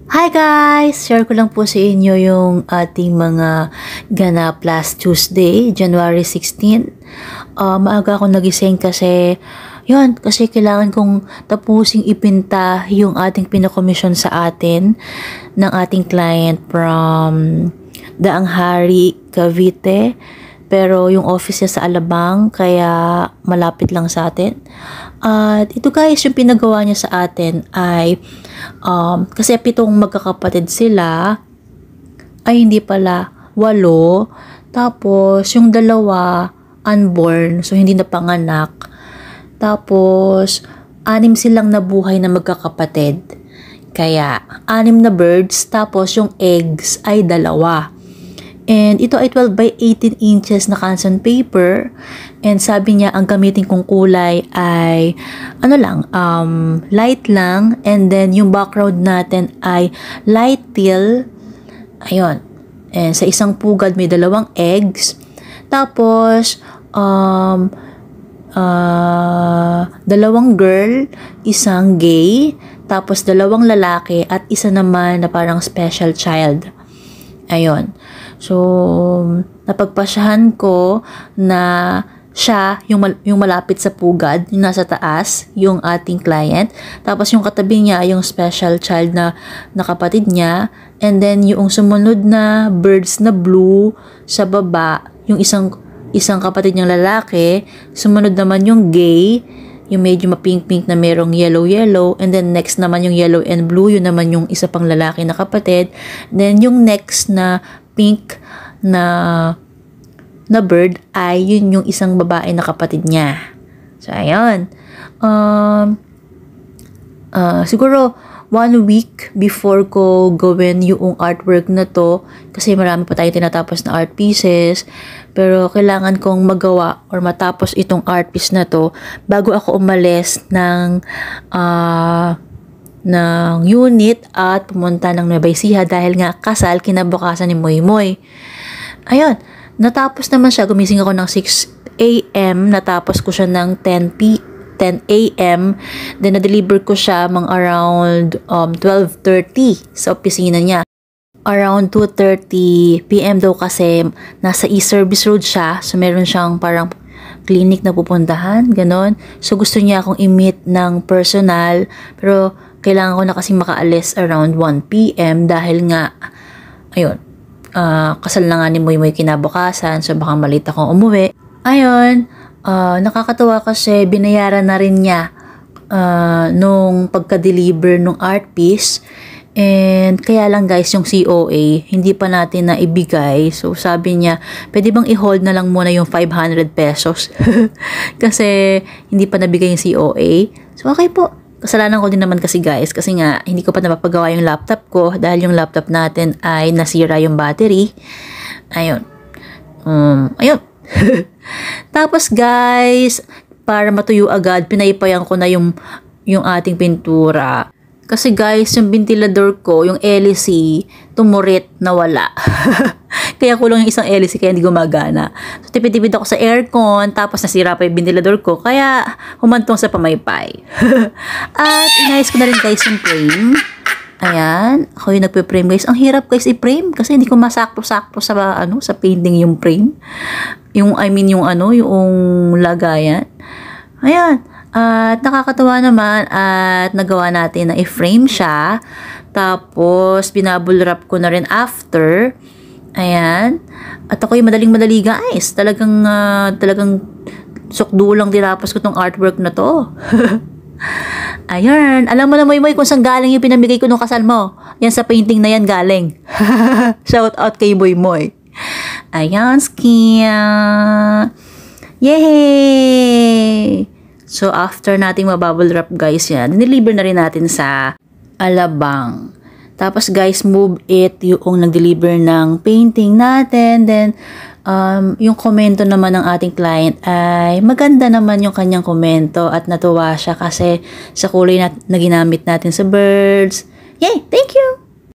Hi guys! Share ko lang po sa inyo yung ating mga ganap last Tuesday, January 16. Maaga ako nagising kasi kasi kailangan kong tapusing ipinta yung ating pinakomisyon sa atin ng ating client from Daang Hari, Cavite. Pero yung office niya sa Alabang, kaya malapit lang sa atin. At ito guys, yung pinagawa niya sa atin ay, kasi 7 magkakapatid sila, ay hindi pala, 8. Tapos, yung 2, unborn, so hindi na panganak. Tapos, 6 silang nabuhay na magkakapatid. Kaya, 6 na birds, tapos yung eggs ay 2. And ito ay 12 by 18 inches na canson paper. And sabi niya, ang gamitin kong kulay ay, light lang. And then, yung background natin ay light teal. Ayun. And sa isang pugad, may 2 eggs. Tapos, 2 girl, isang gay. Tapos, 2 lalaki at isa naman na parang special child. Ayun. So, napagpasyahan ko na siya, yung malapit sa pugad, yung nasa taas, yung ating client. Tapos yung katabi niya, yung special child na kapatid niya. And then yung sumunod na birds na blue sa baba, yung isang kapatid niyang lalaki. Sumunod naman yung gay, yung medyo mapink-pink na merong yellow-yellow. And then next naman yung yellow and blue, yun naman yung isa pang lalaki na kapatid. Then yung next na pink na bird ay yun yung isang babae na kapatid niya. So, ayun. Siguro 1 week before ko gawin yung artwork na to, kasi marami pa tayong tinatapos na art pieces, pero kailangan kong magawa or matapos itong art piece na to bago ako umalis ng unit at pumunta ng Nueva Ecija dahil nga kasal kinabukasan ni Moy Moy. Ayun, natapos naman siya. Gumising ako ng 6 a.m. Natapos ko siya ng 10 a.m. Then na-deliver ko siya mga around 12:30 sa opisina niya. Around 2:30 p.m. daw kasi nasa e-service road siya. So meron siyang parang clinic na pupuntahan, ganon. So gusto niya akong i-meet ng personal, pero kailangan ko na kasi makaalis around 1 p.m. dahil nga, ayun, kasal na nga ni Moy Moy kinabukasan, so baka malita akong umuwi. Ayun, nakakatawa kasi binayaran na rin niya nung pagka-deliver nung art piece. And kaya lang guys, yung COA, hindi pa natin na ibigay. So sabi niya, pwede bang i-hold na lang muna yung 500 pesos? Kasi hindi pa nabigay yung COA. So okay po. Kasalanan ko din naman kasi guys, kasi nga hindi ko pa napapagawa yung laptop ko dahil yung laptop natin ay nasira yung battery. Ayun. Ayun. Tapos guys, para matuyo agad, pinaypayan ko na yung ating pintura. Kasi guys, yung ventilador ko, yung LC, tumurit, nawala. Kaya kulang yung isang LC, kaya hindi gumagana. So, tipid-tipid ako sa aircon, tapos nasira pa yung ventilador ko, kaya humantong sa pamaypay. At inayos ko na rin guys yung frame. Ayan, ako yung nagpe-frame guys. Ang hirap guys i-frame, kasi hindi ko masakto-sakto sa painting yung frame. Yung lagayan. Ayan. At nakakatawa naman at nagawa natin na i-frame siya. Tapos, binabble wrap ko na rin after. Ayan. At ako yung madaling-madali guys. Talagang sukdulang tinapos ko tong artwork na to. Ayan. Alam mo na Moy Moy kung saan galing yung pinamigay ko nung kasal mo. Yan sa painting na yan galing. Shout out kay Moy Moy. Ayan, skia. Yay! So, after nating mabubble wrap guys yan, deliver na rin natin sa Alabang. Tapos guys, move it yung nag-deliver ng painting natin. Then, yung komento naman ng ating client ay maganda naman yung kanyang komento at natuwa siya kasi sa kulay na ginamit natin sa birds. Yay! Thank you!